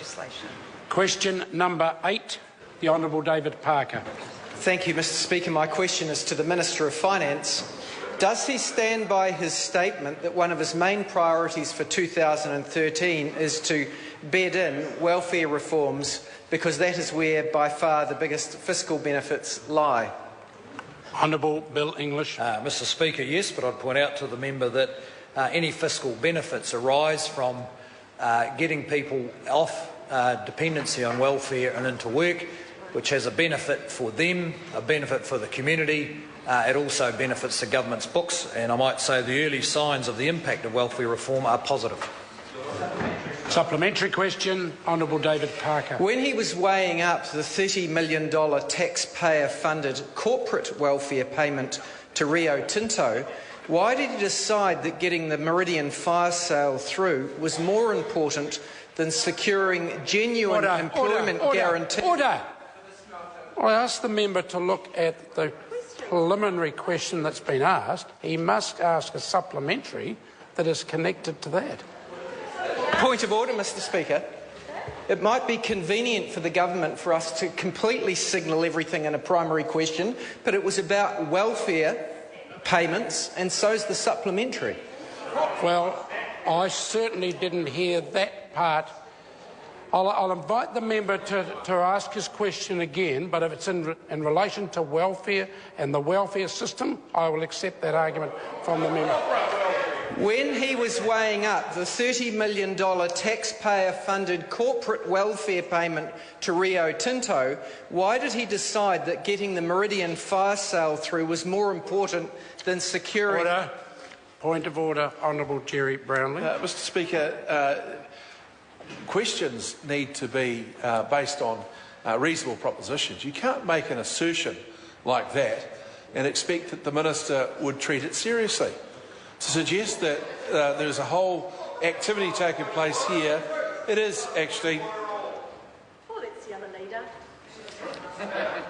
legislation. Question number 8, the Honourable David Parker. Thank you, Mr Speaker. My question is to the Minister of Finance. Does he stand by his statement that one of his main priorities for 2013 is to bed in welfare reforms because that is where by far the biggest fiscal benefits lie? Honourable Bill English. Mr Speaker, yes, but I'd point out to the member that any fiscal benefits arise from getting people off dependency on welfare and into work, which has a benefit for them, a benefit for the community. It also benefits the government's books, and I might say the early signs of the impact of welfare reform are positive. Supplementary question, Honourable David Parker. When he was weighing up the $30 million taxpayer-funded corporate welfare payment to Rio Tinto, why did he decide that getting the Meridian fire sale through was more important than securing genuine employment guarantees? Order! I asked the member to look at the preliminary question that's been asked. He must ask a supplementary that is connected to that. Point of order, Mr Speaker. It might be convenient for the government for us to completely signal everything in a primary question, but it was about welfare payments, and so's the supplementary. Well, I certainly didn't hear that part. I'll invite the member to ask his question again, but if it's in relation to welfare and the welfare system, I will accept that argument from the member. When he was weighing up the $30 million taxpayer-funded corporate welfare payment to Rio Tinto, why did he decide that getting the Meridian fire sale through was more important than securing... Order. Point of order, Honourable Jerry Brownlee. Mr Speaker, questions need to be based on reasonable propositions. You can't make an assertion like that and expect that the Minister would treat it seriously. To suggest that there's a whole activity taking place here, it is actually... Well, it's the other leader.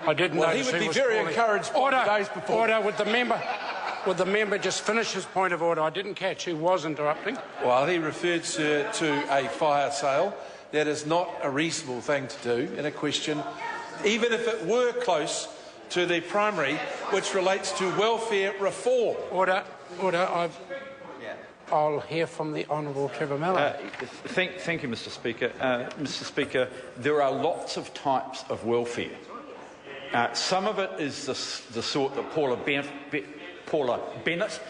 I didn't well, notice he would be very encouraged by the days before. Order. Would the member just finish his point of order? I didn't catch who was interrupting. Well, he referred to a fire sale. That is not a reasonable thing to do in a question, even if it were close to the primary, which relates to welfare reform. Order. I'll hear from the Honourable Trevor Mallard. Thank you, Mr Speaker. Mr Speaker, there are lots of types of welfare. Some of it is the sort that Paula Bennett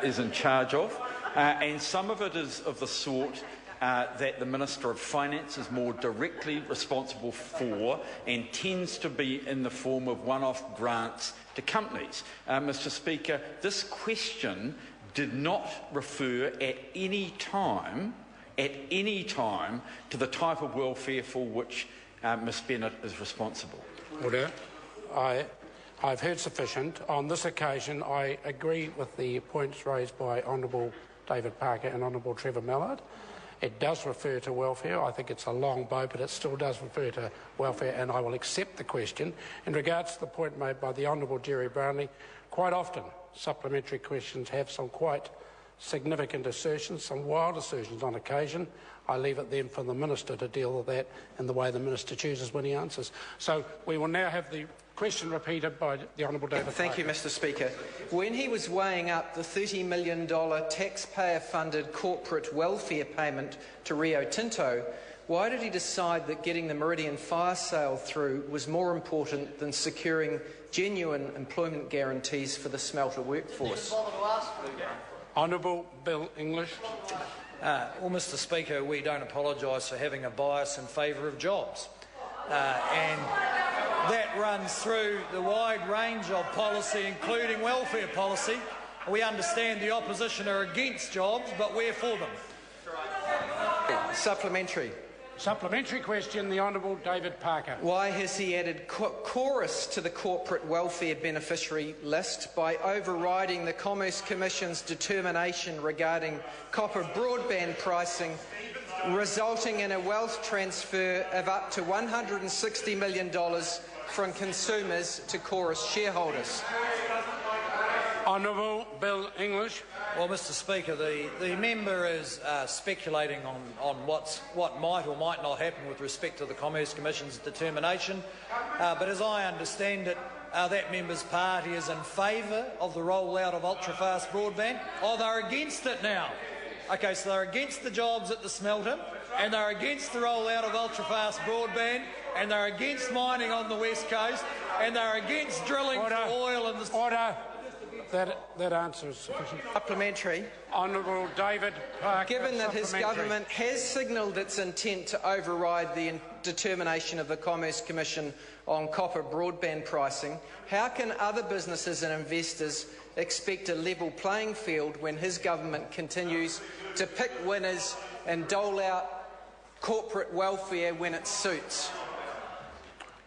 is in charge of, and some of it is of the sort that the Minister of Finance is more directly responsible for and tends to be in the form of one-off grants to companies. Mr Speaker, this question did not refer at any time to the type of welfare for which Ms Bennett is responsible. Order. I've heard sufficient. On this occasion, I agree with the points raised by Honourable David Parker and Honourable Trevor Mallard. It does refer to welfare. I think it's a long bow, but it still does refer to welfare, and I will accept the question. In regards to the point made by the Honourable Jerry Brownlee, quite often supplementary questions have some quite significant assertions, some wild assertions on occasion. I leave it then for the Minister to deal with that in the way the Minister chooses when he answers. So we will now have the question repeated by the Honourable David Parker. Thank you, Mr Speaker. When he was weighing up the $30 million taxpayer-funded corporate welfare payment to Rio Tinto, why did he decide that getting the Meridian fire sale through was more important than securing genuine employment guarantees for the smelter workforce? Honourable Bill English. Well, Mr Speaker, we don't apologise for having a bias in favour of jobs. And that runs through the wide range of policy, including welfare policy. We understand the opposition are against jobs, but we're for them. Supplementary. Supplementary question, the Honourable David Parker. Why has he added chorus to the corporate welfare beneficiary list by overriding the Commerce Commission's determination regarding copper broadband pricing, resulting in a wealth transfer of up to $160 million from consumers to Chorus shareholders? Honourable Bill English. Well, Mr Speaker, the member is speculating on what might or might not happen with respect to the Commerce Commission's determination. But as I understand it, that member's party is in favour of the rollout of ultra-fast broadband. Oh, they're against it now. OK, so they're against the jobs at the smelter, and they're against the rollout of ultra-fast broadband, and they're against mining on the West Coast, and they're against drilling for oil in the... Order. That answer is sufficient. Supplementary. Honourable David Parker. Given that his government has signalled its intent to override the determination of the Commerce Commission on copper broadband pricing, how can other businesses and investors expect a level playing field when his government continues to pick winners and dole out corporate welfare when it suits?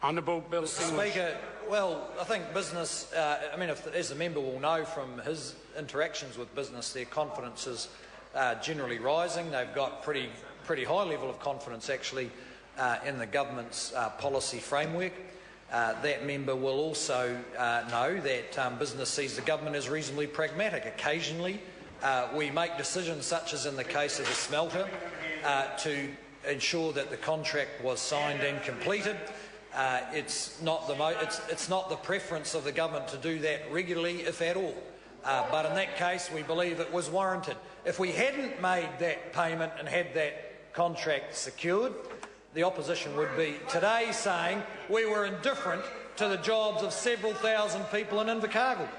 Honourable Bill English. Speaker, well, I think business, as the member will know from his interactions with business, their confidence is generally rising. They've got pretty high level of confidence, actually, in the government's policy framework. That member will also know that business sees the government as reasonably pragmatic. Occasionally, we make decisions, such as in the case of the smelter, to ensure that the contract was signed and completed. It's not the preference of the government to do that regularly, if at all. But in that case, we believe it was warranted. If we hadn't made that payment and had that contract secured, the opposition would be today saying we were indifferent to the jobs of several thousand people in Invercargill.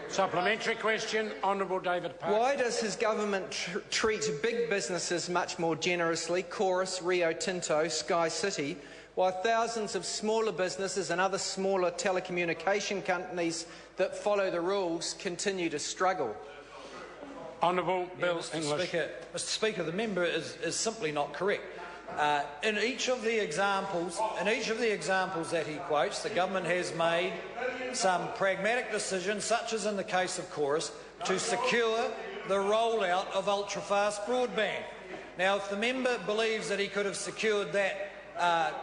Supplementary question, Honourable David Parker. Why does his government treat big businesses much more generously, Chorus, Rio Tinto, Sky City, while thousands of smaller businesses and other smaller telecommunication companies that follow the rules continue to struggle? Honourable Bill English. Mr Speaker, the member is simply not correct. In each of the examples that he quotes, the government has made some pragmatic decisions, such as in the case of Chorus, to secure the rollout of ultra-fast broadband. Now, if the member believes that he could have secured that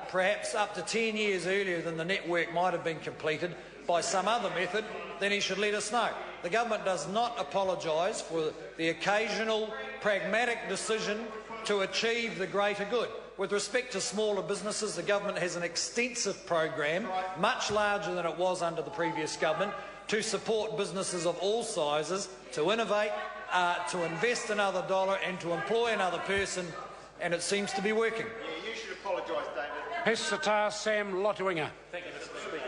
perhaps up to 10 years earlier than the network might have been completed by some other method, then he should let us know. The government does not apologise for the occasional pragmatic decision to achieve the greater good. With respect to smaller businesses, the government has an extensive program, much larger than it was under the previous government, to support businesses of all sizes, to innovate, to invest another dollar and to employ another person, and it seems to be working. You should apologise, David. Hesata Sam Lotwinger. Thank you, Mr Speaker.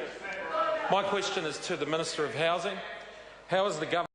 My question is to the Minister of Housing. How is the government